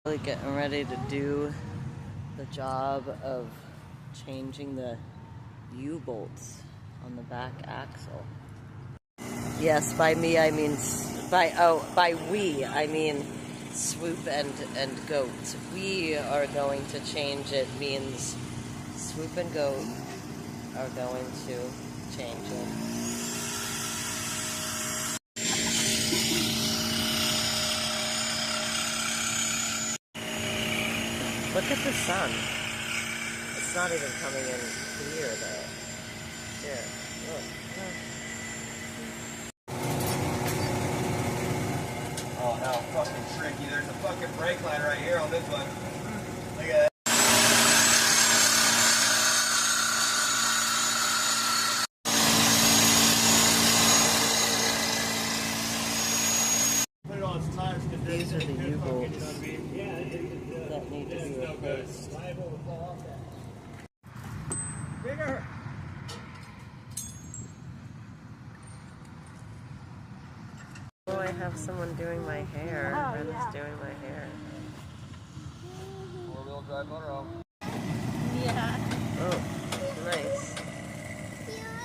Really getting ready to do the job of changing the U-bolts on the back axle. Yes, by me I mean by we I mean Swoop and Goat. We are going to change it means Swoop and Goat are going to change it. Look at the sun. It's not even coming in clear though. Here, look. Oh, how fucking tricky. There's a fucking brake line right here on this one. Look at that. Put it on its tires. These are the U-bolts that need to be replaced. Bigger. Oh, I have someone doing my hair. Brenda's doing my hair. 4-wheel drive motor. Yeah. Oh, nice.